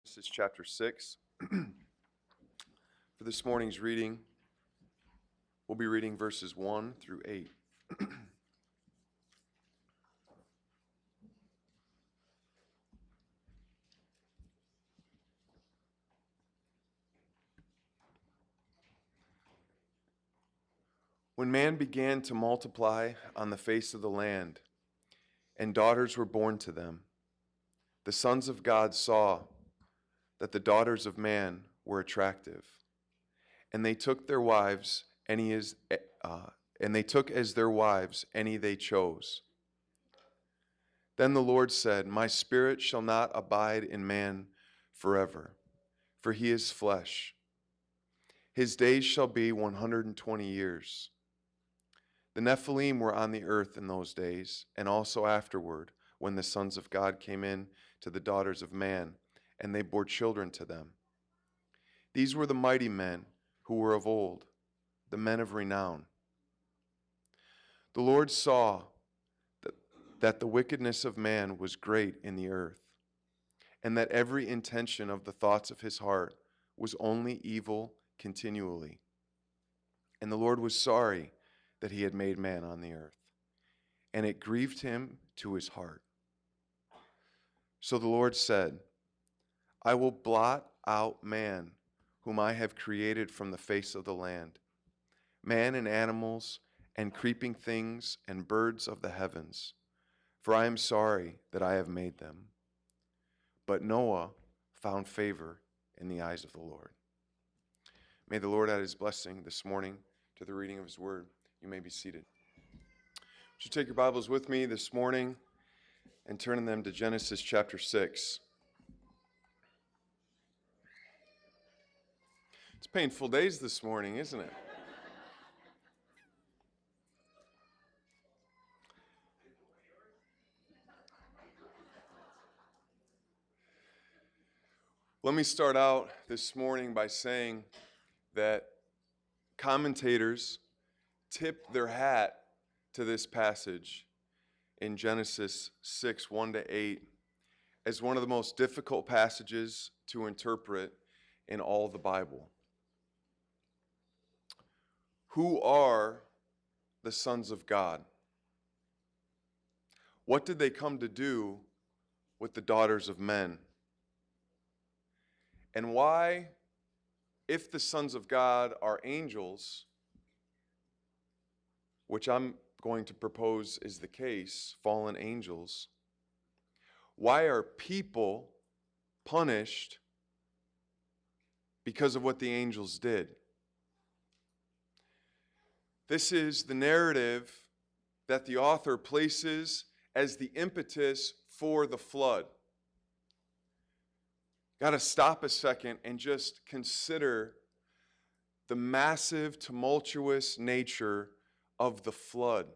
Genesis chapter 6. For this morning's reading, we'll be reading verses 1 through 8. When man began to multiply on the face of the land, and daughters were born to them, the sons of God saw that the daughters of man were attractive, and they took their wives as their wives any they chose. Then the Lord said, "My spirit shall not abide in man forever, for he is flesh. His days shall be 120 years. The Nephilim were on the earth in those days, and also afterward, when the sons of God came in to the daughters of man, and they bore children to them. These were the mighty men who were of old, the men of renown. The Lord saw that the wickedness of man was great in the earth, and that every intention of the thoughts of his heart was only evil continually. And the Lord was sorry that he had made man on the earth, and it grieved him to his heart. So the Lord said, I will blot out man, whom I have created from the face of the land, man and animals and creeping things and birds of the heavens, for I am sorry that I have made them. But Noah found favor in the eyes of the Lord." May the Lord add his blessing this morning to the reading of his word. You may be seated. Would you take your Bibles with me this morning and turn them to Genesis chapter 6. It's painful days this morning, isn't it? Let me start out this morning by saying that commentators tip their hat to this passage in Genesis 6, 1-8, as one of the most difficult passages to interpret in all the Bible. Who are the sons of God? What did they come to do with the daughters of men? And why, if the sons of God are angels, which I'm going to propose is the case, fallen angels, why are people punished because of what the angels did? This is the narrative that the author places as the impetus for the flood. Got to stop a second and just consider the massive, tumultuous nature of the flood.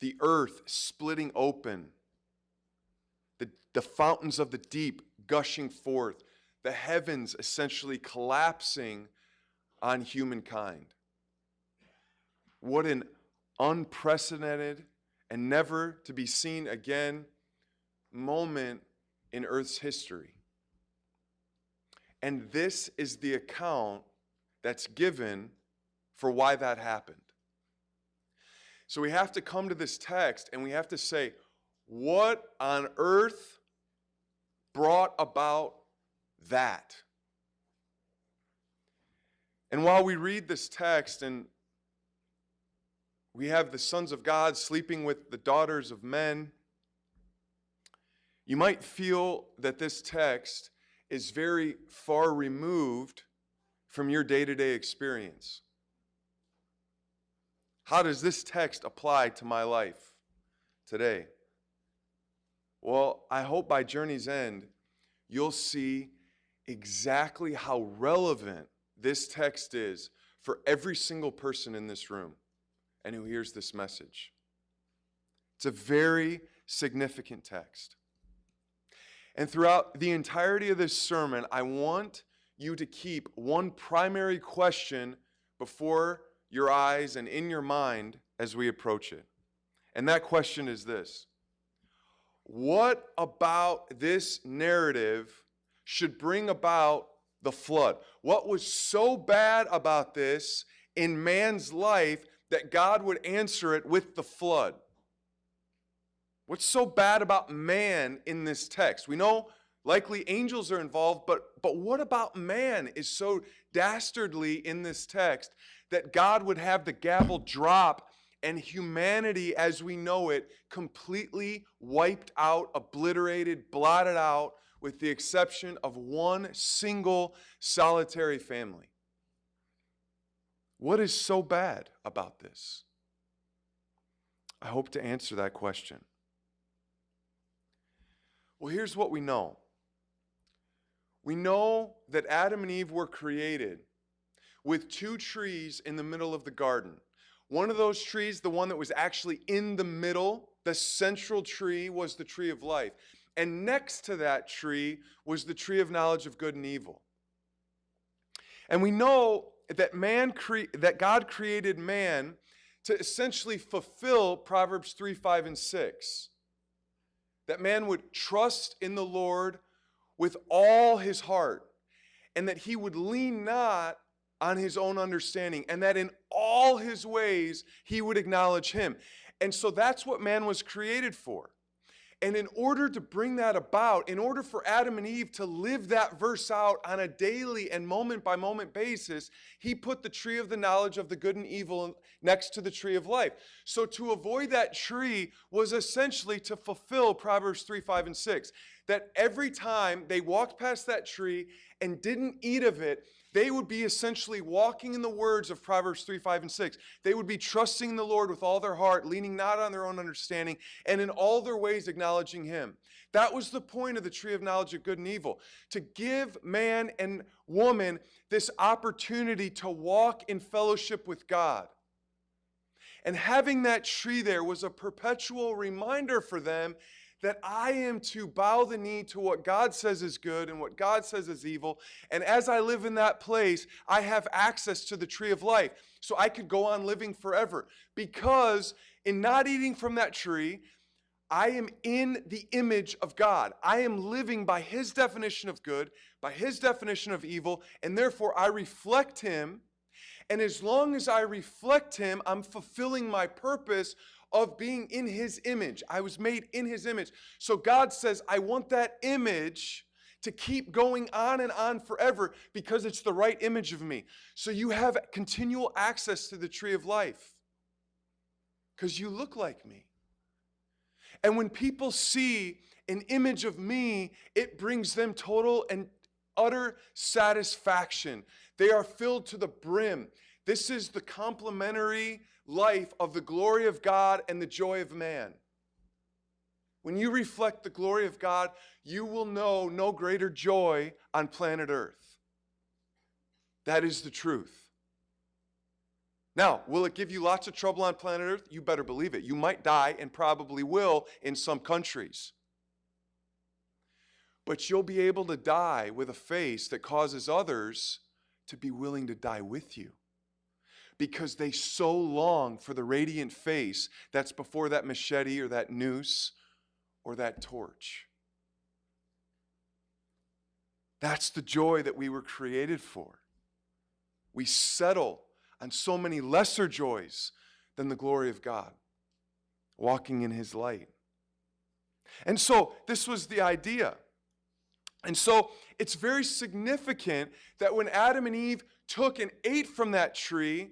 The earth splitting open, the fountains of the deep gushing forth, the heavens essentially collapsing on humankind. What an unprecedented and never to be seen again moment in Earth's history. And this is the account that's given for why that happened. So we have to come to this text and we have to say, what on earth brought about that? And while we read this text and we have the sons of God sleeping with the daughters of men, you might feel that this text is very far removed from your day-to-day experience. How does this text apply to my life today? Well, I hope by journey's end, you'll see exactly how relevant this text is for every single person in this room and who hears this message. It's a very significant text. And throughout the entirety of this sermon, I want you to keep one primary question before your eyes and in your mind as we approach it. And that question is this: What about this narrative should bring about the flood? What was so bad about this in man's life that God would answer it with the flood? What's so bad about man in this text? We know likely angels are involved, but what about man is so dastardly in this text that God would have the gavel drop and humanity as we know it completely wiped out, obliterated, blotted out, with the exception of one single solitary family? What is so bad about this? I hope to answer that question. Well, here's what we know. We know that Adam and Eve were created with two trees in the middle of the garden. One of those trees, the one that was actually in the middle, the central tree, was the tree of life. And next to that tree was the tree of knowledge of good and evil. And we know that God created man to essentially fulfill Proverbs 3, 5, and 6. That man would trust in the Lord with all his heart, and that he would lean not on his own understanding, and that in all his ways he would acknowledge him. And so that's what man was created for. And in order to bring that about, in order for Adam and Eve to live that verse out on a daily and moment-by-moment basis, he put the tree of the knowledge of the good and evil next to the tree of life. So to avoid that tree was essentially to fulfill Proverbs 3, 5, and 6. That every time they walked past that tree and didn't eat of it, they would be essentially walking in the words of Proverbs 3, 5, and 6. They would be trusting the Lord with all their heart, leaning not on their own understanding, and in all their ways acknowledging him. That was the point of the tree of knowledge of good and evil, to give man and woman this opportunity to walk in fellowship with God. And having that tree there was a perpetual reminder for them that I am to bow the knee to what God says is good and what God says is evil. And as I live in that place, I have access to the tree of life. So I could go on living forever. Because in not eating from that tree, I am in the image of God. I am living by his definition of good, by his definition of evil, and therefore I reflect him. And as long as I reflect him, I'm fulfilling my purpose of being in his image. I was made in his image. So God says, I want that image to keep going on and on forever because it's the right image of me. So you have continual access to the tree of life because you look like me. And when people see an image of me, it brings them total and utter satisfaction. They are filled to the brim. This is the complementary life of the glory of God and the joy of man. When you reflect the glory of God, you will know no greater joy on planet Earth. That is the truth. Now, will it give you lots of trouble on planet Earth? You better believe it. You might die and probably will in some countries. But you'll be able to die with a face that causes others to be willing to die with you. Because they so long for the radiant face that's before that machete or that noose or that torch. That's the joy that we were created for. We settle on so many lesser joys than the glory of God, walking in his light. And so this was the idea. And so it's very significant that when Adam and Eve took and ate from that tree,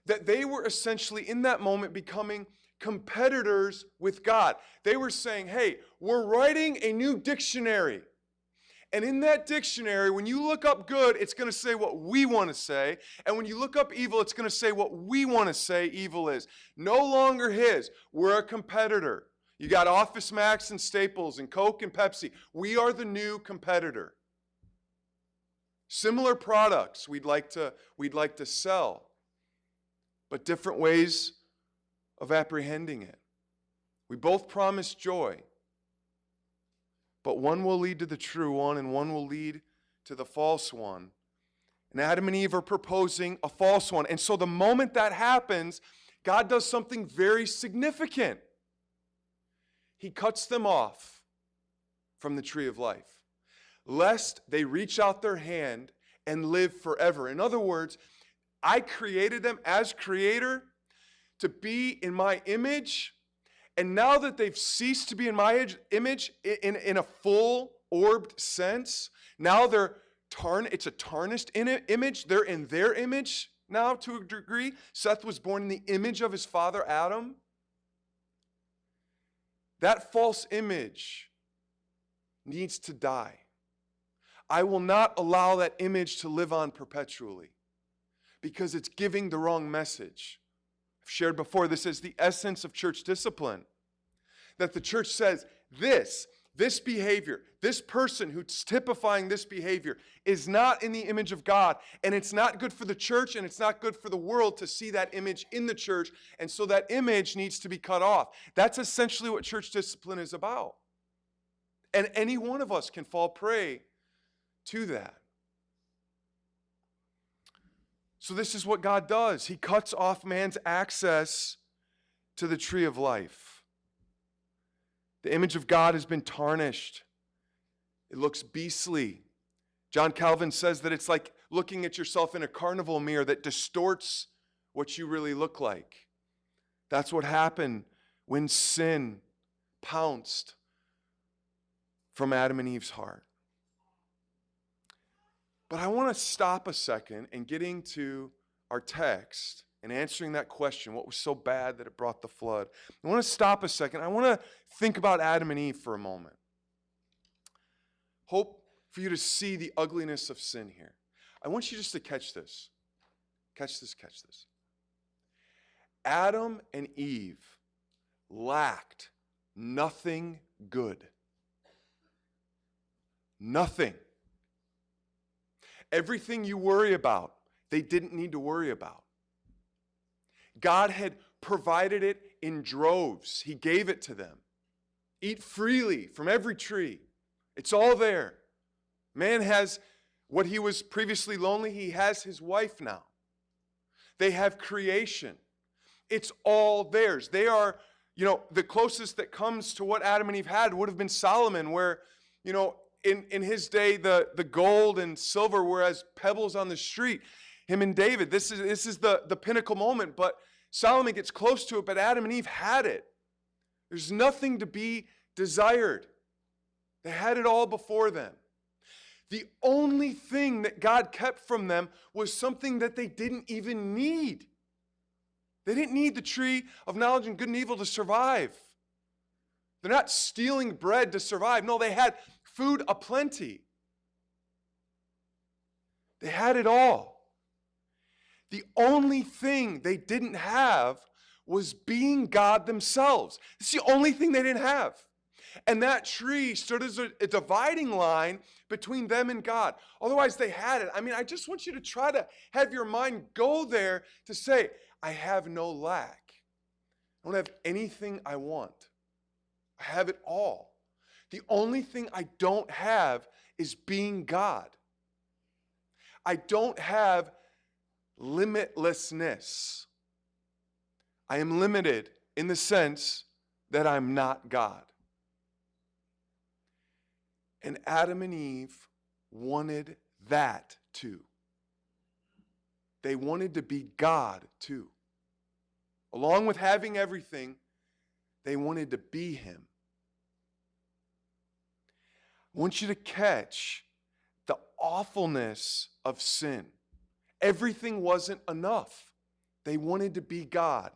that they were essentially in that moment becoming competitors with God. They were saying, hey, we're writing a new dictionary. And in that dictionary, when you look up good, it's going to say what we want to say. And when you look up evil, it's going to say what we want to say evil is. No longer his. We're a competitor. You got Office Max and Staples and Coke and Pepsi. We are the new competitor. Similar products we'd like to sell, but different ways of apprehending it. We both promise joy, but one will lead to the true one and one will lead to the false one. And Adam and Eve are proposing a false one. And so the moment that happens, God does something very significant. he cuts them off from the tree of life, lest they reach out their hand and live forever. In other words, I created them as creator to be in my image, and now that they've ceased to be in my image in a full orbed sense, now it's a tarnished image. They're in their image now to a degree. Seth was born in the image of his father Adam. That false image needs to die. I will not allow that image to live on perpetually because it's giving the wrong message. I've shared before, this is the essence of church discipline. That the church says, this behavior, this person who's typifying this behavior is not in the image of God, and it's not good for the church, and it's not good for the world to see that image in the church, and so that image needs to be cut off. That's essentially what church discipline is about. And any one of us can fall prey to that. So this is what God does. He cuts off man's access to the tree of life. The image of God has been tarnished. It looks beastly. John Calvin says that it's like looking at yourself in a carnival mirror that distorts what you really look like. That's what happened when sin pounced from Adam and Eve's heart. But I want to stop a second and getting to our text and answering that question, what was so bad that it brought the flood? I want to stop a second. I want to think about Adam and Eve for a moment. Hope for you to see the ugliness of sin here. I want you just to catch this. Catch this. Adam and Eve lacked nothing good. Nothing. Everything you worry about, they didn't need to worry about. God had provided it in droves. He gave it to them. Eat freely from every tree. It's all there. Man has what he was previously lonely, he has his wife now. They have creation. It's all theirs. They are, the closest that comes to what Adam and Eve had would have been Solomon, where, in his day, the gold and silver were as pebbles on the street. Him and David, this is the pinnacle moment, but Solomon gets close to it, but Adam and Eve had it. There's nothing to be desired. They had it all before them. The only thing that God kept from them was something that they didn't even need. They didn't need the tree of knowledge and good and evil to survive. They're not stealing bread to survive. No, they had food aplenty. They had it all. The only thing they didn't have was being God themselves. It's the only thing they didn't have. And that tree stood as a dividing line between them and God. Otherwise, they had it. I just want you to try to have your mind go there to say, I have no lack. I don't have anything I want. I have it all. The only thing I don't have is being God. I don't have limitlessness. I am limited in the sense that I'm not God. And Adam and Eve wanted that too. They wanted to be God too. Along with having everything, they wanted to be Him. I want you to catch the awfulness of sin. Everything wasn't enough. They wanted to be God.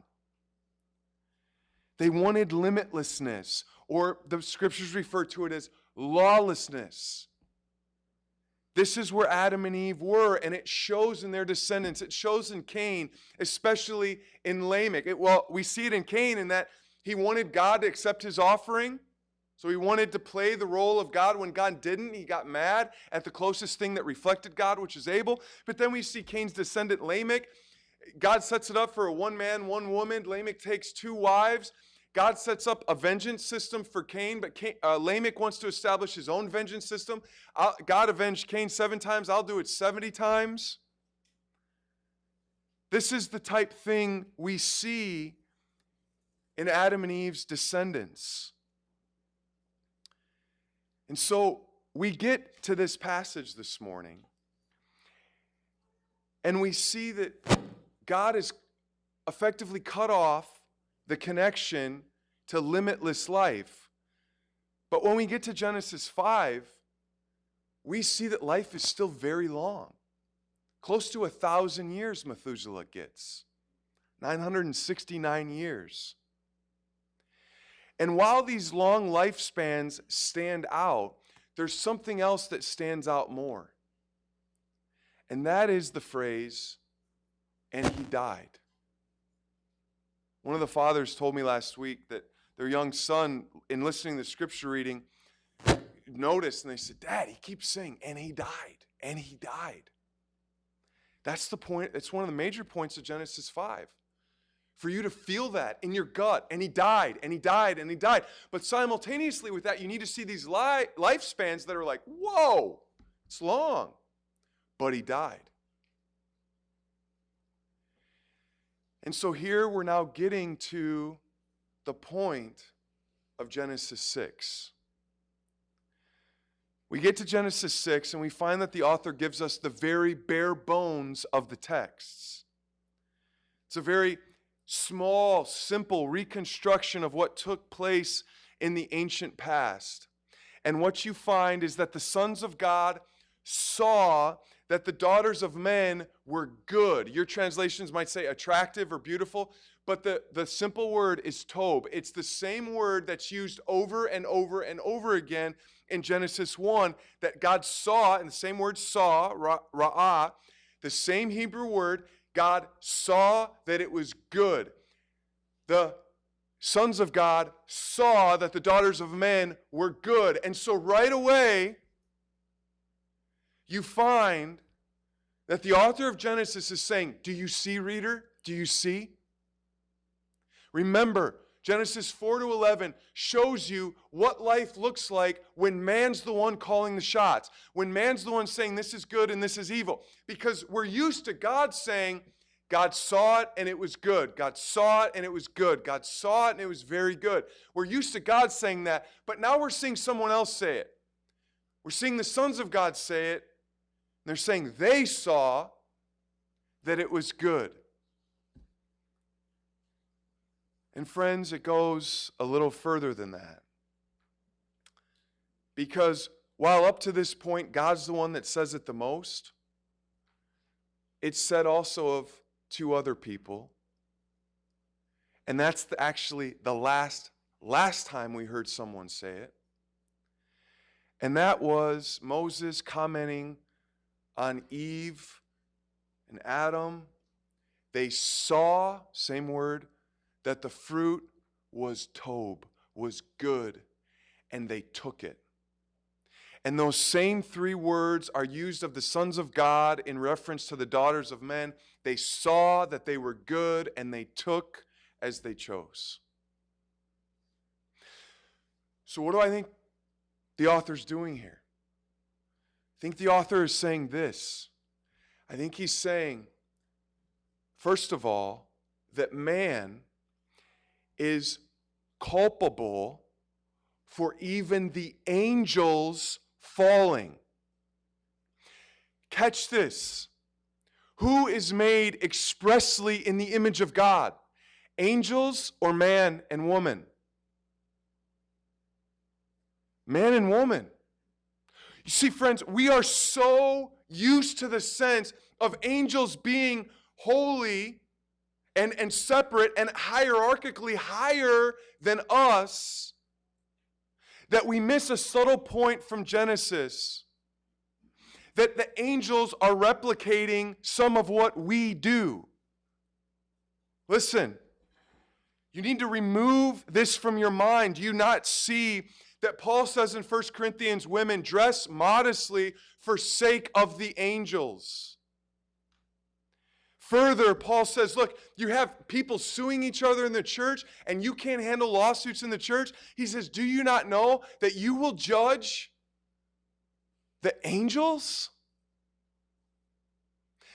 They wanted limitlessness, or the scriptures refer to it as lawlessness. This is where Adam and Eve were, and it shows in their descendants. It shows in Cain, especially in Lamech. We see it in Cain in that he wanted God to accept his offering. So he wanted to play the role of God. When God didn't, he got mad at the closest thing that reflected God, which is Abel. But then we see Cain's descendant Lamech. God sets it up for a one man, one woman. Lamech takes two wives. God sets up a vengeance system for Cain, but Lamech wants to establish his own vengeance system. God avenged Cain 7 times. I'll do it 70 times. This is the type thing we see in Adam and Eve's descendants. And so we get to this passage this morning, and we see that God has effectively cut off the connection to limitless life. But when we get to Genesis 5, we see that life is still very long. Close to 1,000 years Methuselah gets. 969 years. And while these long lifespans stand out, there's something else that stands out more. And that is the phrase, and he died. One of the fathers told me last week that their young son, in listening to the scripture reading, noticed, and they said, Dad, he keeps saying, and he died, and he died. That's the point. It's one of the major points of Genesis 5. For you to feel that in your gut, and he died, and he died, and he died. But simultaneously with that, you need to see these lifespans that are like, whoa, it's long. But he died. And so here we're now getting to the point of Genesis 6. We get to Genesis 6 and we find that the author gives us the very bare bones of the texts. It's a very small, simple reconstruction of what took place in the ancient past. And what you find is that the sons of God saw that the daughters of men were good. Your translations might say attractive or beautiful, but the simple word is tob. It's the same word that's used over and over and over again in Genesis 1 that God saw, and the same word saw, ra'ah, the same Hebrew word, God saw that it was good. The sons of God saw that the daughters of men were good. And so right away, you find that the author of Genesis is saying, do you see, reader? Do you see? Remember, Genesis 4 to 11 shows you what life looks like when man's the one calling the shots, when man's the one saying this is good and this is evil. Because we're used to God saying, God saw it and it was good. God saw it and it was good. God saw it and it was very good. We're used to God saying that, but now we're seeing someone else say it. We're seeing the sons of God say it. They're saying they saw that it was good. And friends, it goes a little further than that. Because while up to this point, God's the one that says it the most, it's said also of two other people. And that's actually the last time we heard someone say it. And that was Moses commenting on Eve and Adam. They saw, same word, that the fruit was tob, was good, and they took it. And those same three words are used of the sons of God in reference to the daughters of men. They saw that they were good, and they took as they chose. So what do I think the author's doing here? I think the author is saying this. I think he's saying, first of all, that man is culpable for even the angels falling. Catch this. Who is made expressly in the image of God? Angels or man and woman? Man and woman. You see, friends, we are so used to the sense of angels being holy and separate and hierarchically higher than us that we miss a subtle point from Genesis. That the angels are replicating some of what we do. Listen, you need to remove this from your mind. Do you not see that Paul says in 1 Corinthians, women dress modestly for sake of the angels? Further, Paul says, look, you have people suing each other in the church and you can't handle lawsuits in the church. He says, do you not know that you will judge the angels?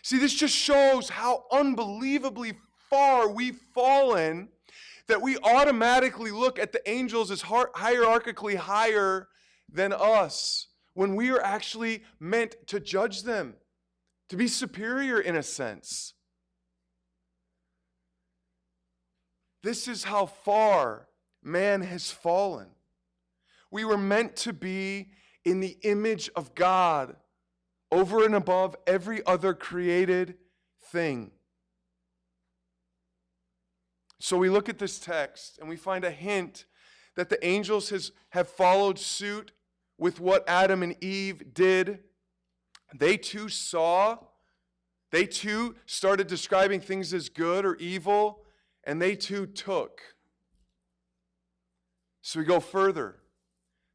See, this just shows how unbelievably far we've fallen that we automatically look at the angels as hierarchically higher than us when we are actually meant to judge them, to be superior in a sense. This is how far man has fallen. We were meant to be in the image of God over and above every other created thing. So we look at this text and we find a hint that the angels have followed suit with what Adam and Eve did. They too saw, they too started describing things as good or evil, and they too took. So we go further.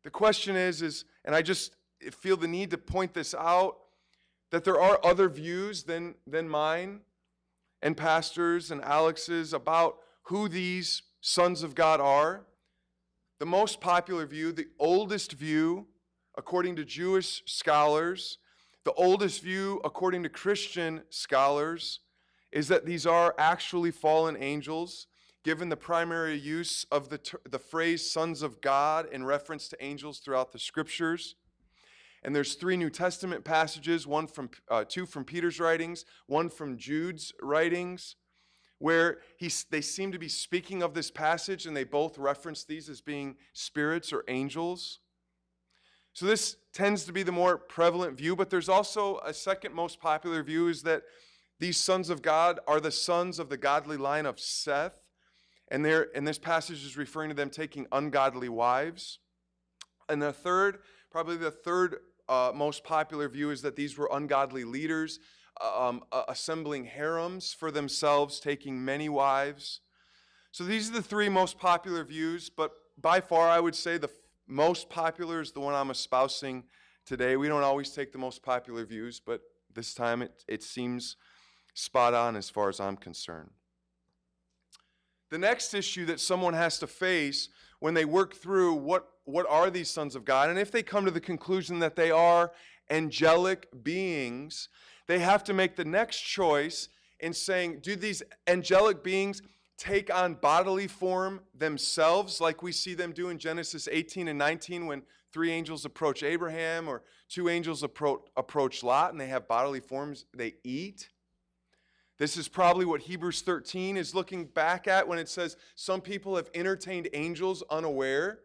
The question is, and I just feel the need to point this out, that there are other views than mine and pastors and Alex's about who these sons of God are. The most popular view, the oldest view, according to Jewish scholars, the oldest view according to Christian scholars, is that these are actually fallen angels, given the primary use of the phrase sons of God in reference to angels throughout the scriptures. And there's 3 New Testament passages, two from Peter's writings, one from Jude's writings, where they seem to be speaking of this passage, and they both reference these as being spirits or angels. So this tends to be the more prevalent view, but there's also a second most popular view, is that these sons of God are the sons of the godly line of Seth, and this passage is referring to them taking ungodly wives. And probably the third most popular view is that these were ungodly leaders, assembling harems for themselves, taking many wives. So these are the 3 most popular views, but by far I would say the most popular is the one I'm espousing today. We don't always take the most popular views, but this time it seems spot on as far as I'm concerned. The next issue that someone has to face when they work through what are these sons of God, and if they come to the conclusion that they are angelic beings, they have to make the next choice in saying, do these angelic beings take on bodily form themselves, like we see them do in Genesis 18 and 19 when 3 angels approach Abraham, or 2 angels approach Lot and they have bodily forms they eat? This is probably what Hebrews 13 is looking back at when it says some people have entertained angels unaware.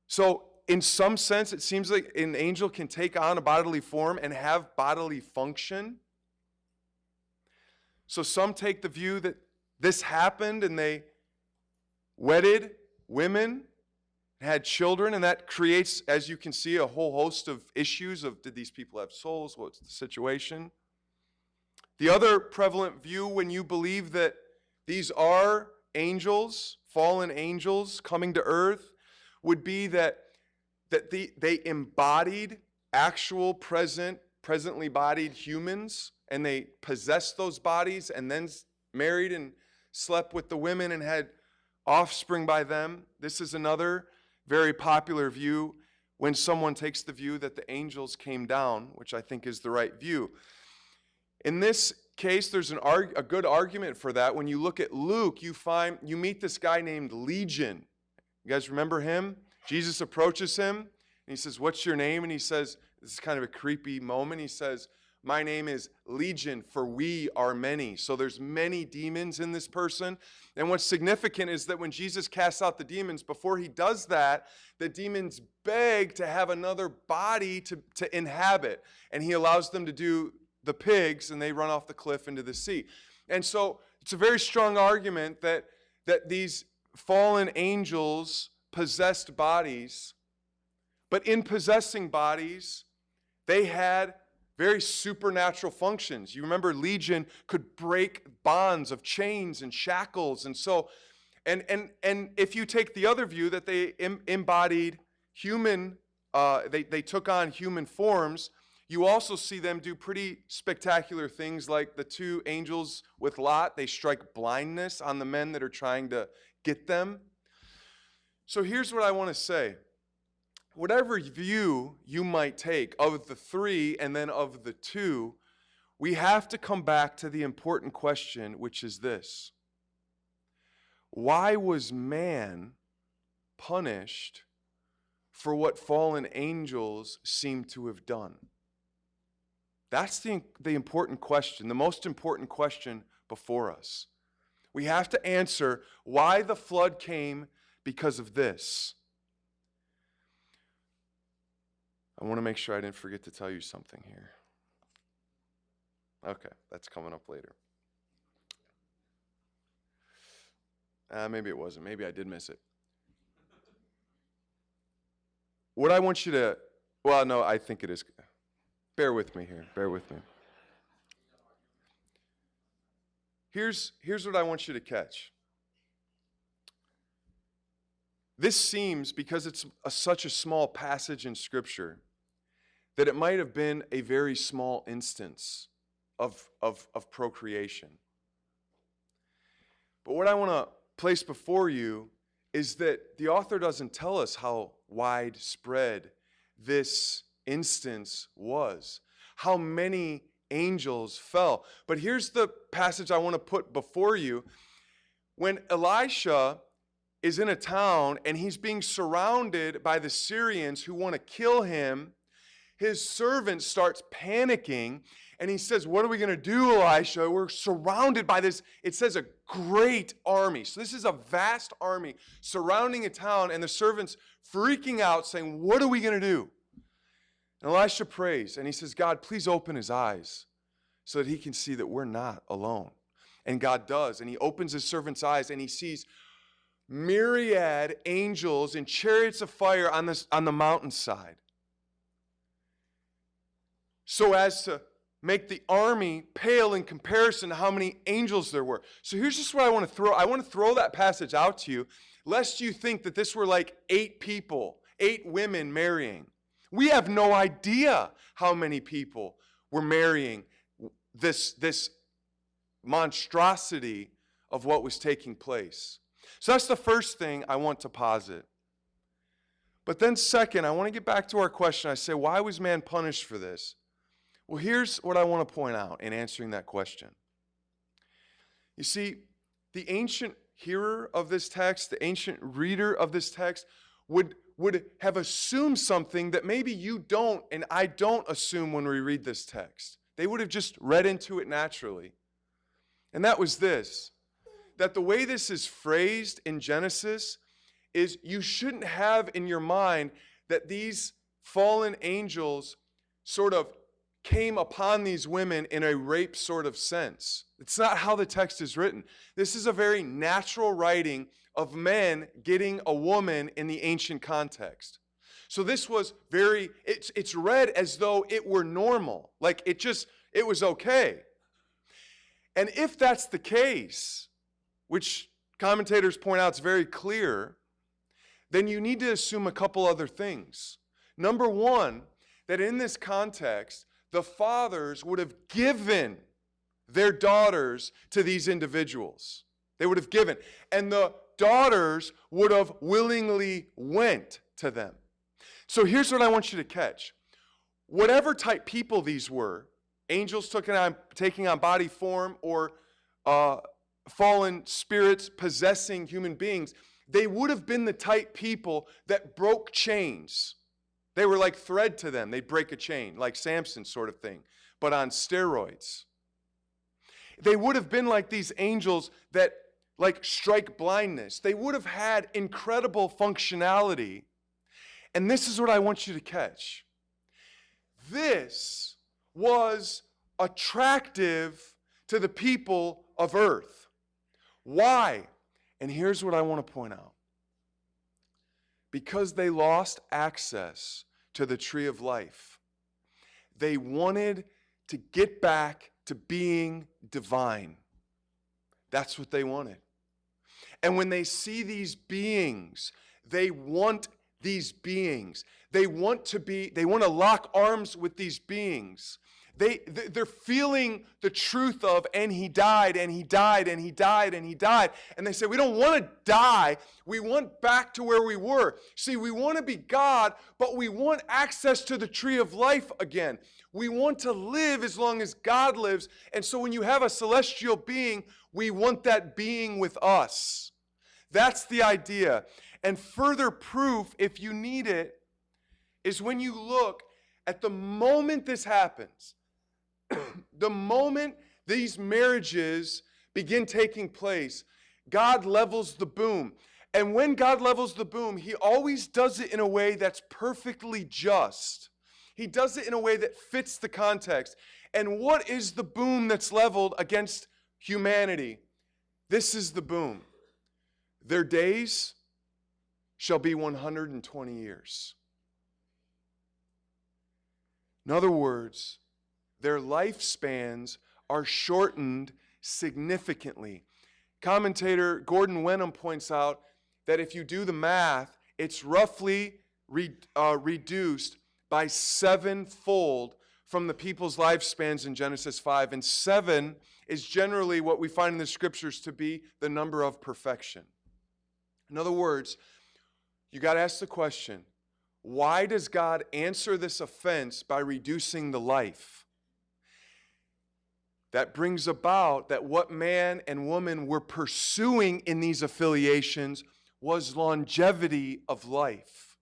So in some sense, it seems like an angel can take on a bodily form and have bodily function. So some take the view that this happened and they wedded women, had children, and that creates, as you can see, a whole host of issues of, did these people have souls? What's the situation? The other prevalent view, when you believe that these are angels, fallen angels coming to earth, would be that they embodied actual presently bodied humans, and they possessed those bodies and then married and slept with the women and had offspring by them. This is another very popular view when someone takes the view that the angels came down, which I think is the right view. In this case, there's a good argument for that. When you look at Luke, you meet this guy named Legion. You guys remember him? Jesus approaches him, and he says, "What's your name?" And he says, this is kind of a creepy moment. He says, "My name is Legion, for we are many." So there's many demons in this person. And what's significant is that when Jesus casts out the demons, before he does that, the demons beg to have another body to inhabit. And he allows them to do the pigs, and they run off the cliff into the sea. And so it's a very strong argument that these fallen angels possessed bodies, but in possessing bodies, they had very supernatural functions. You remember Legion could break bonds of chains and shackles. And so, and if you take the other view that they embodied human, they took on human forms, you also see them do pretty spectacular things, like the 2 angels with Lot. They strike blindness on the men that are trying to get them. So here's what I want to say. Whatever view you might take of the 3 and then of the 2, we have to come back to the important question, which is this: why was man punished for what fallen angels seem to have done? That's the important question, the most important question before us. We have to answer why the flood came because of this. I want to make sure I didn't forget to tell you something here. Okay, that's coming up later. Maybe it wasn't. Maybe I did miss it. What I want you to, well, no, I think it is. Bear with me here. Bear with me. Here's what I want you to catch. This seems, because it's such a small passage in Scripture, that it might have been a very small instance of procreation. But what I want to place before you is that the author doesn't tell us how widespread this instance was, how many angels fell. But here's the passage I want to put before you. When Elisha is in a town and he's being surrounded by the Syrians who want to kill him, his servant starts panicking and he says, "What are we going to do, Elisha? We're surrounded by this," it says, a great army. So this is a vast army surrounding a town, and the servant's freaking out saying, "What are we going to do?" And Elisha prays and he says, "God, please open his eyes so that he can see that we're not alone." And God does. And he opens his servant's eyes and he sees myriad angels in chariots of fire on the mountainside, so as to make the army pale in comparison to how many angels there were. So here's just what I want to throw. I want to throw that passage out to you, lest you think that this were like 8 people, 8 women marrying. We have no idea how many people were marrying this monstrosity of what was taking place. So that's the first thing I want to posit. But then second, I want to get back to our question. I say, why was man punished for this? Well, here's what I want to point out in answering that question. You see, the ancient hearer of this text, the ancient reader of this text, would have assumed something that maybe you don't and I don't assume when we read this text. They would have just read into it naturally. And that was this, that the way this is phrased in Genesis is you shouldn't have in your mind that these fallen angels sort of came upon these women in a rape sort of sense. It's not how the text is written. This is a very natural writing of men getting a woman in the ancient context. So this was it's read as though it were normal, like it was okay. And if that's the case, which commentators point out is very clear, then you need to assume a couple other things. Number one, that in this context, the fathers would have given their daughters to these individuals. They would have given. And the daughters would have willingly went to them. So here's what I want you to catch. Whatever type people these were, angels taking on body form, or fallen spirits possessing human beings, they would have been the type people that broke chains. They were like thread to them. They'd break a chain, like Samson sort of thing, but on steroids. They would have been like these angels that like strike blindness. They would have had incredible functionality. And this is what I want you to catch. This was attractive to the people of earth. Why? And here's what I want to point out. Because they lost access to the tree of life. They wanted to get back to being divine. That's what they wanted. And when they see these beings, they want these beings. They want to lock arms with these beings. They're feeling the truth of, and he died, and he died, and he died, and he died. And they say, we don't want to die. We want back to where we were. See, we want to be God, but we want access to the tree of life again. We want to live as long as God lives. And so when you have a celestial being, we want that being with us. That's the idea. And further proof, if you need it, is when you look at the moment this happens, the moment these marriages begin taking place, God levels the boom. And when God levels the boom, he always does it in a way that's perfectly just. He does it in a way that fits the context. And what is the boom that's leveled against humanity? This is the boom. Their days shall be 120 years. In other words, their lifespans are shortened significantly. Commentator Gordon Wenham points out that if you do the math, it's roughly reduced by sevenfold from the people's lifespans in Genesis 5. And 7 is generally what we find in the scriptures to be the number of perfection. In other words, you got to ask the question, why does God answer this offense by reducing the life? That brings about that what man and woman were pursuing in these affiliations was longevity of life.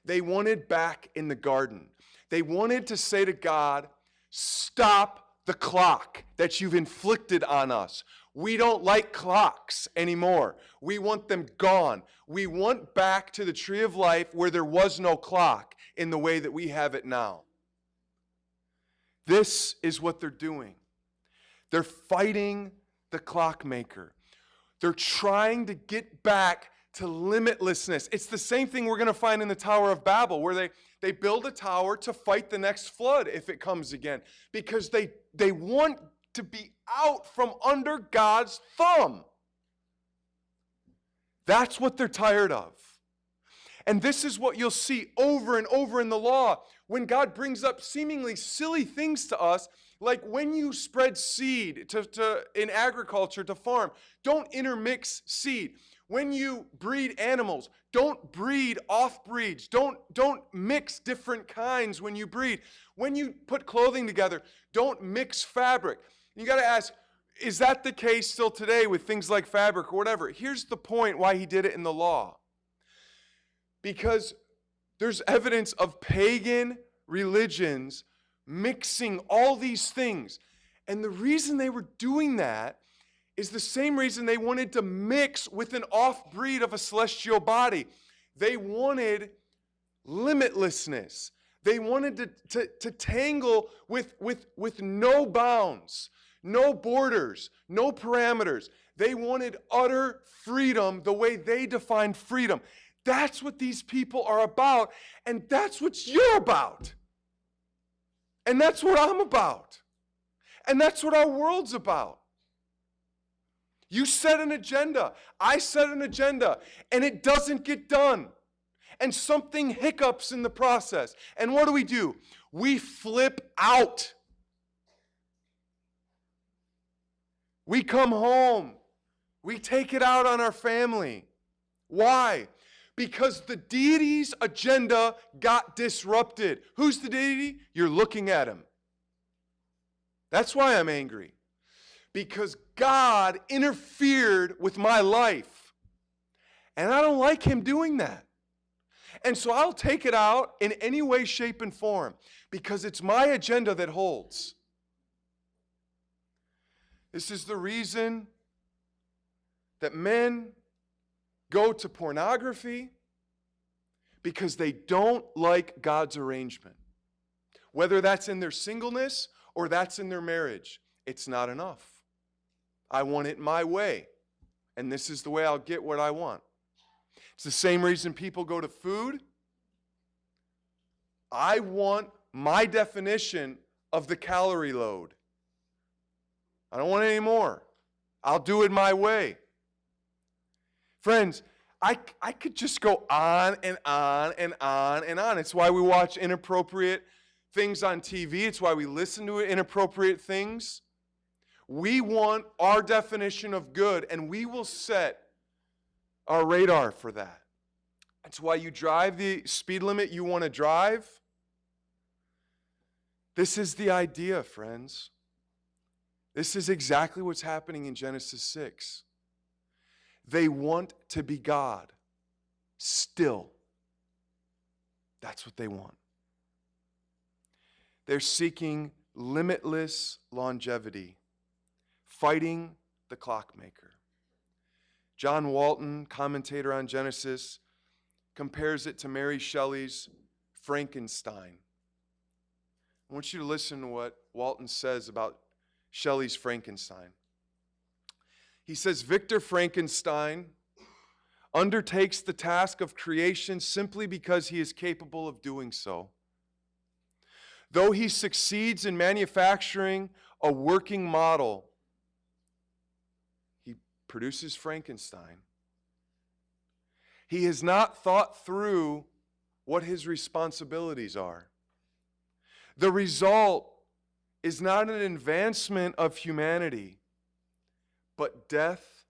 They wanted back in the garden. They wanted to say to God, stop the clock that you've inflicted on us. We don't like clocks anymore. We want them gone. We want back to the tree of life where there was no clock in the way that we have it now. This is what they're doing. They're fighting the clockmaker. They're trying to get back to limitlessness. It's the same thing we're going to find in the Tower of Babel, where they build a tower to fight the next flood if it comes again, because they want to be out from under God's thumb. That's what they're tired of. And this is what you'll see over and over in the law when God brings up seemingly silly things to us, like when you spread seed in agriculture to farm, don't intermix seed. When you breed animals, don't breed off-breeds. Don't mix different kinds when you breed. When you put clothing together, don't mix fabric. You got to ask, is that the case still today with things like fabric or whatever? Here's the point why he did it in the law. Because there's evidence of pagan religions mixing all these things. And the reason they were doing that is the same reason they wanted to mix with an off-breed of a celestial body. They wanted limitlessness. They wanted to tangle with no bounds, no borders, no parameters. They wanted utter freedom the way they defined freedom. That's what these people are about, and that's what you're about. And that's what I'm about. And that's what our world's about. You set an agenda. I set an agenda. And it doesn't get done. And something hiccups in the process. And what do? We flip out. We come home. We take it out on our family. Why? Because the deity's agenda got disrupted. Who's the deity? You're looking at him. That's why I'm angry. Because God interfered with my life. And I don't like him doing that. And so I'll take it out in any way, shape, and form. Because it's my agenda that holds. This is the reason that men go to pornography, because they don't like God's arrangement. Whether that's in their singleness or that's in their marriage, it's not enough. I want it my way, and this is the way I'll get what I want. It's the same reason people go to food. I want my definition of the calorie load. I don't want any more. I'll do it my way. Friends, I could just go on and on and on and on. It's why we watch inappropriate things on TV. It's why we listen to inappropriate things. We want our definition of good, and we will set our radar for that. That's why you drive the speed limit you want to drive. This is the idea, friends. This is exactly what's happening in Genesis 6. They want to be God still. That's what they want. They're seeking limitless longevity, fighting the clockmaker. John Walton, commentator on Genesis, compares it to Mary Shelley's Frankenstein. I want you to listen to what Walton says about Shelley's Frankenstein. He says, Victor Frankenstein undertakes the task of creation simply because he is capable of doing so. Though he succeeds in manufacturing a working model, he produces Frankenstein. He has not thought through what his responsibilities are. The result is not an advancement of humanity, but death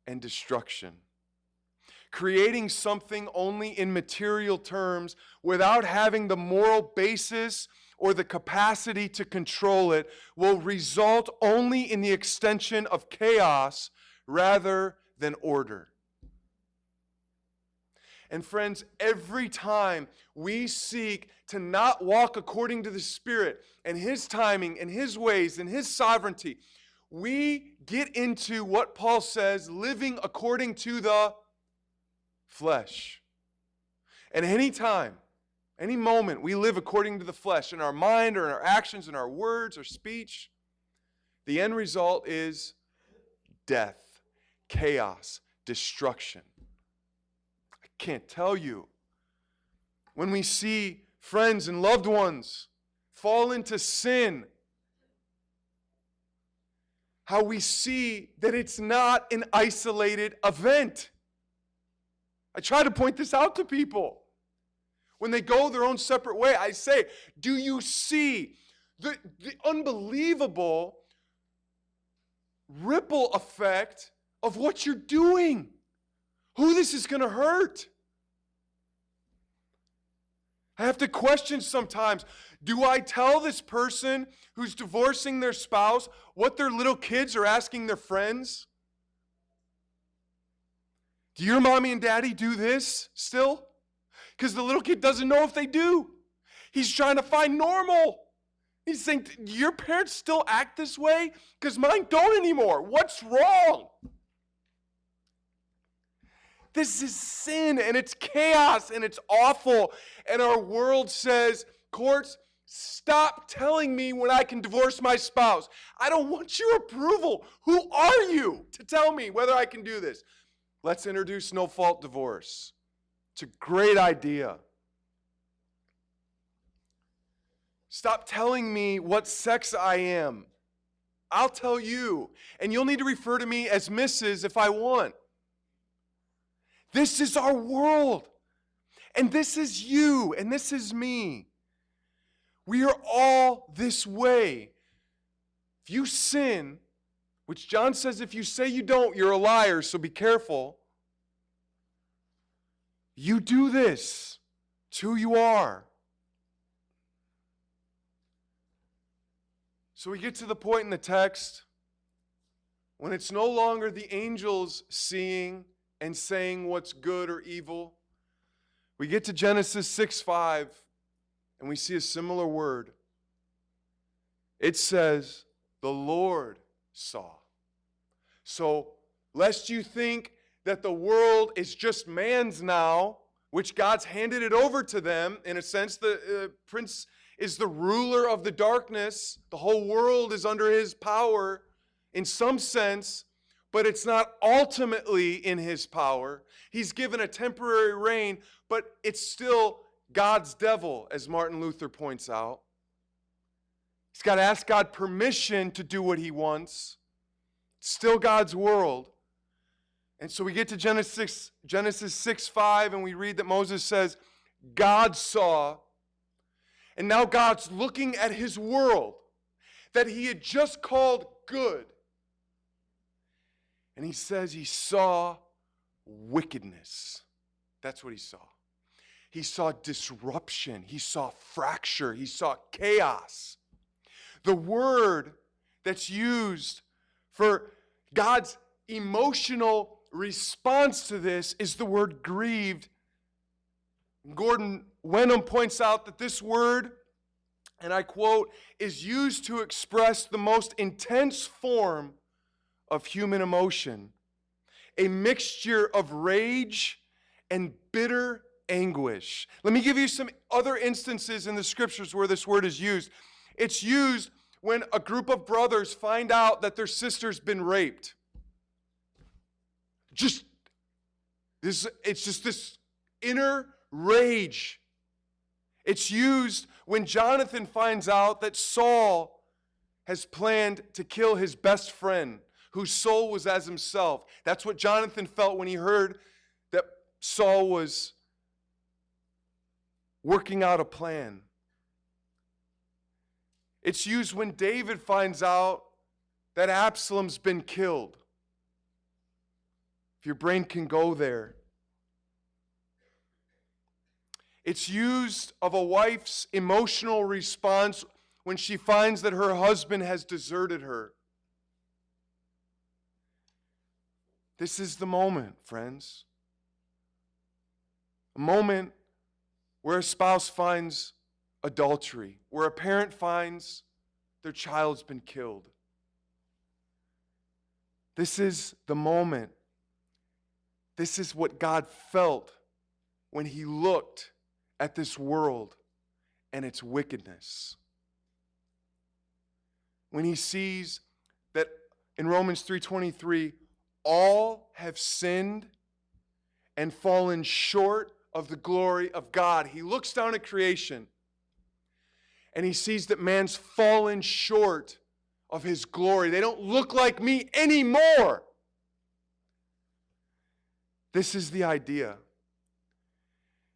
and destruction. Creating something only in material terms without having the moral basis or the capacity to control it will result only in the extension of chaos rather than order. And friends, every time we seek to not walk according to the Spirit and His timing and His ways and His sovereignty, we get into what Paul says, living according to the flesh. And any time, any moment we live according to the flesh in our mind or in our actions, in our words or speech, the end result is death, chaos, destruction. I can't tell you. When we see friends and loved ones fall into sin, how we see that it's not an isolated event. I try to point this out to people. When they go their own separate way, I say, do you see the unbelievable ripple effect of what you're doing? Who this is going to hurt? I have to question sometimes, do I tell this person who's divorcing their spouse what their little kids are asking their friends? Do your mommy and daddy do this still? Because the little kid doesn't know if they do. He's trying to find normal. He's saying, your parents still act this way? Because mine don't anymore. What's wrong? This is sin, and it's chaos, and it's awful. And our world says, courts, stop telling me when I can divorce my spouse. I don't want your approval. Who are you to tell me whether I can do this? Let's introduce no-fault divorce. It's a great idea. Stop telling me what sex I am. I'll tell you, and you'll need to refer to me as Mrs. if I want. This is our world, and this is you, and this is me. We are all this way. If you sin, which John says if you say you don't, you're a liar, so be careful. You do this. It's who you are. So we get to the point in the text when it's no longer the angels seeing and saying what's good or evil. We get to Genesis 6:5, and we see a similar word. It says, the Lord saw. So, lest you think that the world is just man's now, which God's handed it over to them, in a sense, the prince is the ruler of the darkness. The whole world is under his power in some sense, but it's not ultimately in his power. He's given a temporary reign, but it's still God's devil, as Martin Luther points out. He's got to ask God permission to do what he wants. It's still God's world. And so we get to Genesis 6:5, and we read that Moses says, God saw, and now God's looking at his world that he had just called good. And he says he saw wickedness. That's what he saw. He saw disruption. He saw fracture. He saw chaos. The word that's used for God's emotional response to this is the word grieved. Gordon Wenham points out that this word, and I quote, is used to express the most intense form of human emotion, a mixture of rage and bitter anguish. Let me give you some other instances in the scriptures where this word is used. It's used when a group of brothers find out that their sister's been raped. It's just this inner rage. It's used when Jonathan finds out that Saul has planned to kill his best friend, whose soul was as himself. That's what Jonathan felt when he heard that Saul was working out a plan. It's used when David finds out that Absalom's been killed. If your brain can go there. It's used of a wife's emotional response when she finds that her husband has deserted her. This is the moment, friends. A moment where a spouse finds adultery, where a parent finds their child's been killed. This is the moment. This is what God felt when he looked at this world and its wickedness. When he sees that in Romans 3:23, all have sinned and fallen short of the glory of God. He looks down at creation and he sees that man's fallen short of his glory. They don't look like me anymore. This is the idea.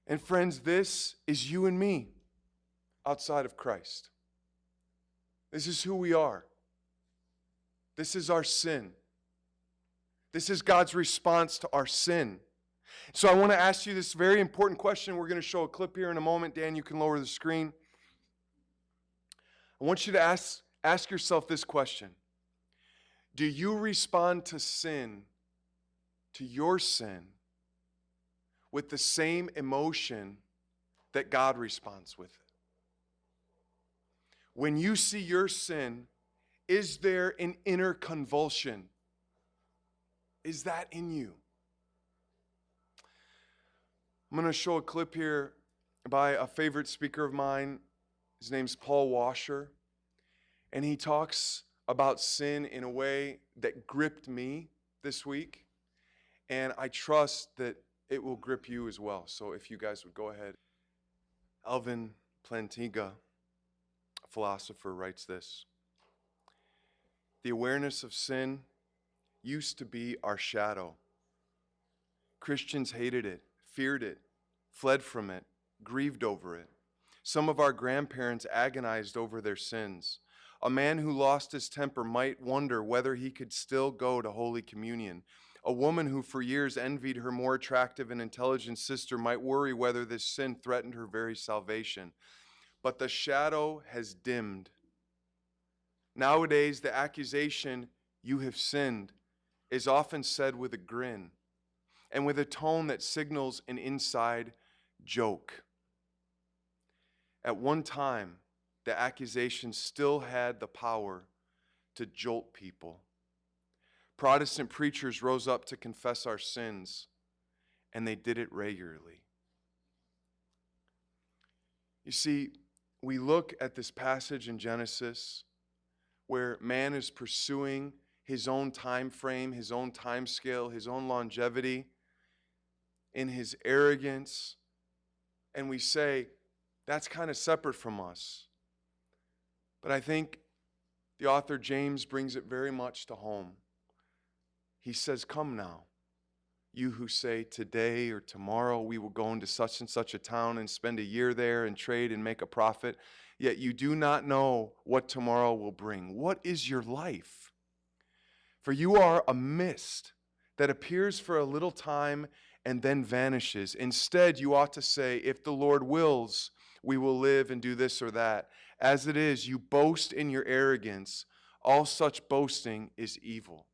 And friends, this is you and me outside of Christ. This is who we are. This is our sin. This is God's response to our sin. So I want to ask you this very important question. We're going to show a clip here in a moment. Dan, you can lower the screen. I want you to ask yourself this question. Do you respond to sin, to your sin, with the same emotion that God responds with? When you see your sin, is there an inner convulsion? Is that in you? I'm going to show a clip here by a favorite speaker of mine. His name's Paul Washer. And he talks about sin in a way that gripped me this week. And I trust that it will grip you as well. So if you guys would go ahead. Alvin Plantinga, a philosopher, writes this. The awareness of sin used to be our shadow. Christians hated it, feared it, fled from it, grieved over it. Some of our grandparents agonized over their sins. A man who lost his temper might wonder whether he could still go to Holy Communion. A woman who for years envied her more attractive and intelligent sister might worry whether this sin threatened her very salvation. But the shadow has dimmed. Nowadays, the accusation, "You have sinned," is often said with a grin and with a tone that signals an inside joke. At one time, the accusation still had the power to jolt people. Protestant preachers rose up to confess our sins, and they did it regularly. You see, we look at this passage in Genesis where man is pursuing his own time frame, his own time scale, his own longevity, in his arrogance, and we say, that's kind of separate from us. But I think the author James brings it very much to home. He says, come now, you who say today or tomorrow we will go into such and such a town and spend a year there and trade and make a profit, yet you do not know what tomorrow will bring. What is your life? For you are a mist that appears for a little time and then vanishes. Instead, you ought to say, if the Lord wills, we will live and do this or that. As it is, you boast in your arrogance. All such boasting is evil.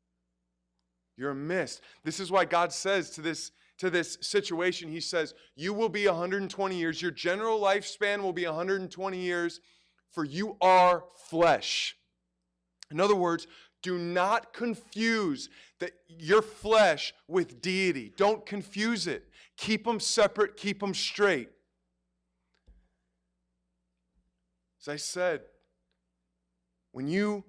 You're a mist. This is why God says to to this situation. He says, you will be 120 years. Your general lifespan will be 120 years, for you are flesh. In other words, do not confuse your flesh with deity. Don't confuse it. Keep them separate. Keep them straight. As I said, when you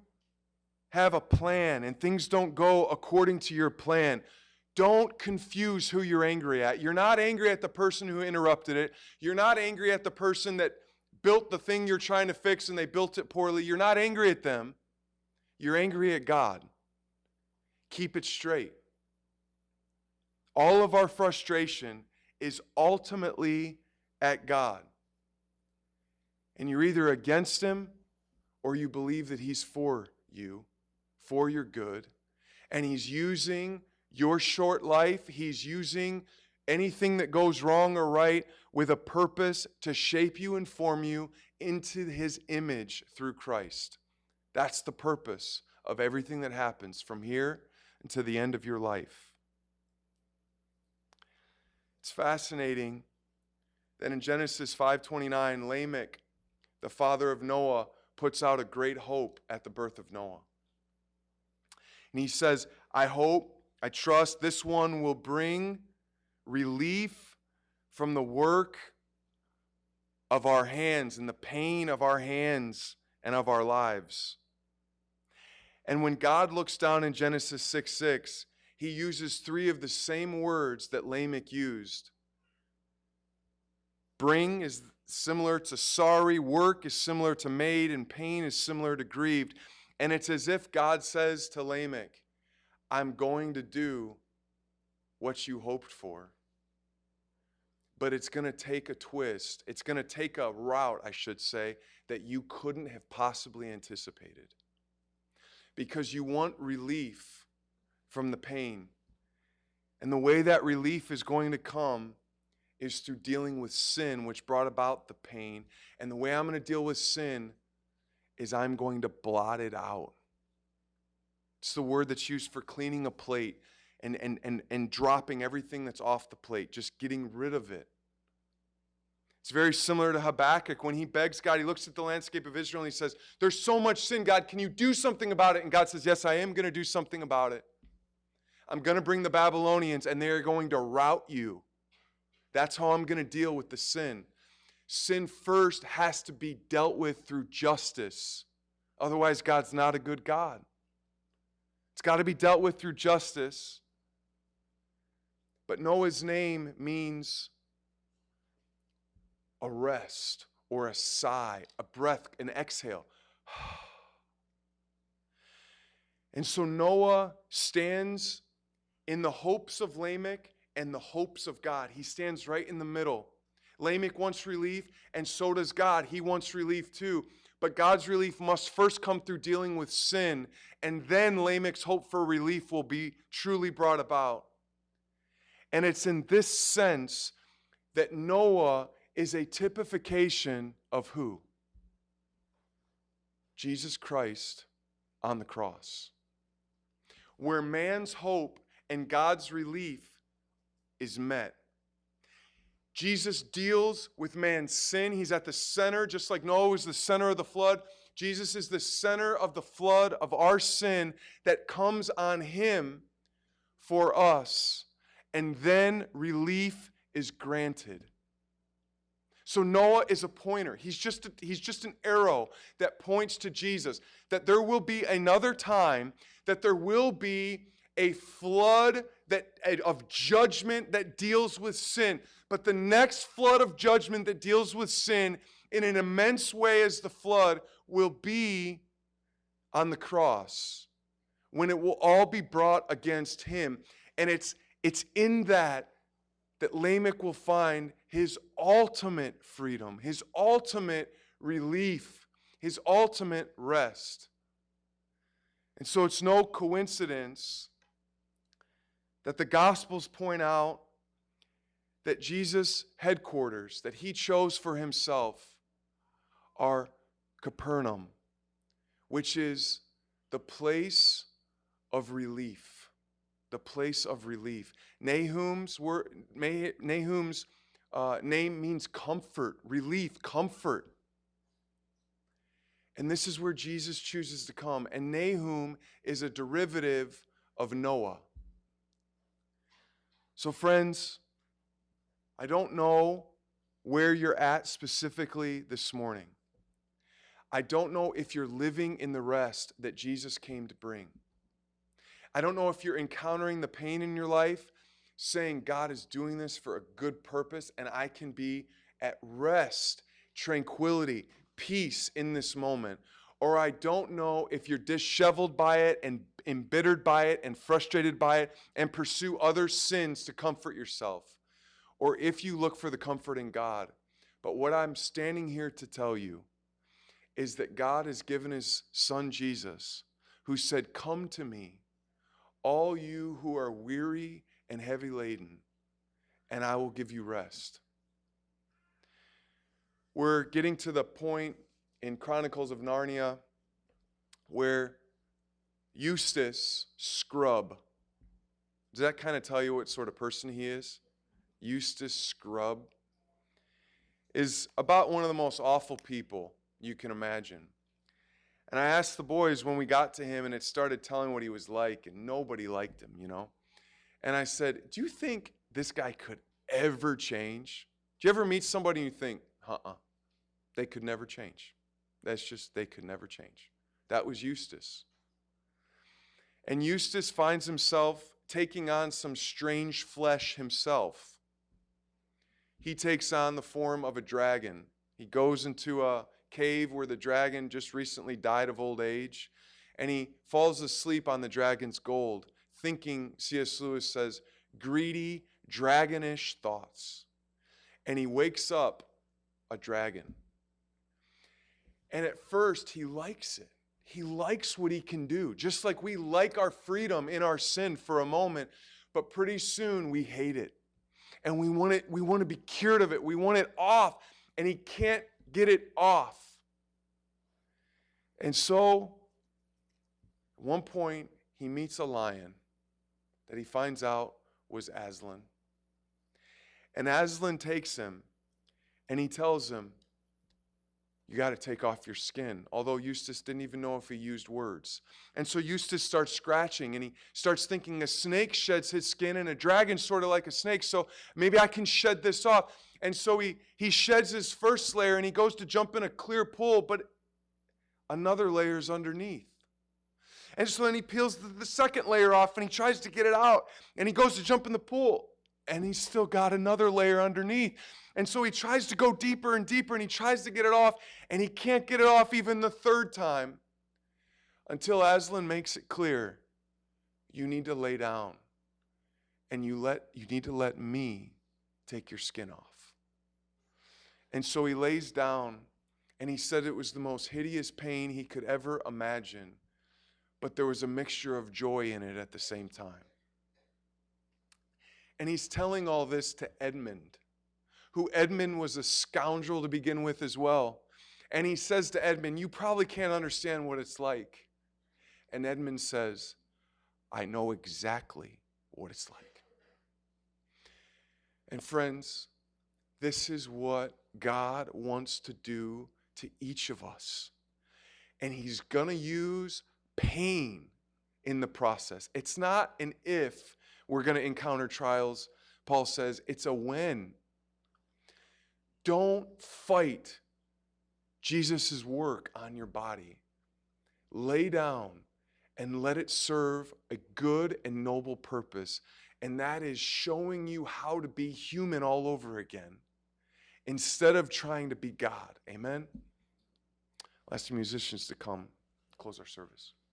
have a plan and things don't go according to your plan, don't confuse who you're angry at. You're not angry at the person who interrupted it. You're not angry at the person that built the thing you're trying to fix and they built it poorly. You're not angry at them. You're angry at God. Keep it straight. All of our frustration is ultimately at God. And you're either against Him or you believe that He's for you, for your good. And He's using your short life, He's using anything that goes wrong or right with a purpose to shape you and form you into His image through Christ. That's the purpose of everything that happens from here until the end of your life. It's fascinating that in Genesis 5:29, Lamech, the father of Noah, puts out a great hope at the birth of Noah. And he says, I hope, I trust this one will bring relief from the work of our hands and the pain of our hands and of our lives. And when God looks down in Genesis 6:6, He uses three of the same words that Lamech used. Bring is similar to sorry, work is similar to made, and pain is similar to grieved. And it's as if God says to Lamech, I'm going to do what you hoped for. But it's going to take a twist. It's going to take a route, I should say, that you couldn't have possibly anticipated. Because you want relief from the pain. And the way that relief is going to come is through dealing with sin, which brought about the pain. And the way I'm going to deal with sin is I'm going to blot it out. It's the word that's used for cleaning a plate and dropping everything that's off the plate, just getting rid of it. It's very similar to Habakkuk. When he begs God, he looks at the landscape of Israel and he says, there's so much sin, God, can you do something about it? And God says, yes, I am going to do something about it. I'm going to bring the Babylonians and they're going to rout you. That's how I'm going to deal with the sin. Sin first has to be dealt with through justice. Otherwise, God's not a good God. It's got to be dealt with through justice. But Noah's name means a rest or a sigh, a breath, an exhale. And so Noah stands in the hopes of Lamech and the hopes of God. He stands right in the middle. Lamech wants relief, and so does God. He wants relief too. But God's relief must first come through dealing with sin, and then Lamech's hope for relief will be truly brought about. And it's in this sense that Noah is a typification of who? Jesus Christ on the cross. Where man's hope and God's relief is met. Jesus deals with man's sin. He's at the center, just like Noah was the center of the flood. Jesus is the center of the flood of our sin that comes on Him for us. And then relief is granted. So Noah is a pointer. He's just an arrow that points to Jesus. That there will be another time, that there will be a flood of judgment that deals with sin. But the next flood of judgment that deals with sin in an immense way as the flood will be on the cross, when it will all be brought against Him. And it's in that Lamech will find his ultimate freedom, his ultimate relief, his ultimate rest. And so it's no coincidence that the Gospels point out that Jesus' headquarters, that He chose for Himself, are Capernaum, which is the place of relief. the place of relief. Nahum's name means comfort, relief, comfort. And this is where Jesus chooses to come. And Nahum is a derivative of Noah. So friends, I don't know where you're at specifically this morning. I don't know if you're living in the rest that Jesus came to bring. I don't know if you're encountering the pain in your life, saying God is doing this for a good purpose and I can be at rest, tranquility, peace in this moment. Or I don't know if you're disheveled by it and embittered by it and frustrated by it and pursue other sins to comfort yourself. Or if you look for the comfort in God. But what I'm standing here to tell you is that God has given his son Jesus, who said, "Come to me, all you who are weary and heavy laden, and I will give you rest." We're getting to the point in Chronicles of Narnia where Eustace Scrubb, does that kind of tell you what sort of person he is? Eustace Scrubb is about one of the most awful people you can imagine. And I asked the boys when we got to him, and it started telling what he was like, and nobody liked him, you know. And I said, do you think this guy could ever change? Do you ever meet somebody and you think, they could never change? That's just, they could never change. That was Eustace. And Eustace finds himself taking on some strange flesh himself. He takes on the form of a dragon. He goes into a cave where the dragon just recently died of old age, and he falls asleep on the dragon's gold, thinking, C.S. Lewis says, greedy, dragonish thoughts. And he wakes up a dragon. And at first, he likes it. He likes what he can do, just like we like our freedom in our sin for a moment, but pretty soon we hate it. And we want to be cured of it. We want it off, and he can't get it off. And so, at one point, he meets a lion that he finds out was Aslan. And Aslan takes him, and he tells him, you got to take off your skin. Although Eustace didn't even know if he used words. And so Eustace starts scratching, and he starts thinking a snake sheds his skin, and a dragon's sort of like a snake, so maybe I can shed this off. And so he sheds his first layer, and he goes to jump in a clear pool, but another layer's underneath. And so then he peels the second layer off, and he tries to get it out, and he goes to jump in the pool, and he's still got another layer underneath. And so he tries to go deeper and deeper, and he tries to get it off, and he can't get it off even the third time until Aslan makes it clear, you need to lay down, and you need to let me take your skin off. And so he lays down, and he said it was the most hideous pain he could ever imagine, but there was a mixture of joy in it at the same time. And he's telling all this to Edmund, who Edmund was a scoundrel to begin with as well. And he says to Edmund, you probably can't understand what it's like. And Edmund says, I know exactly what it's like. And friends, this is what God wants to do to each of us. And he's going to use pain in the process. It's not an if we're going to encounter trials. Paul says it's a when. Don't fight Jesus' work on your body. Lay down and let it serve a good and noble purpose. And that is showing you how to be human all over again instead of trying to be God. Amen? I'll ask the musicians to come close our service.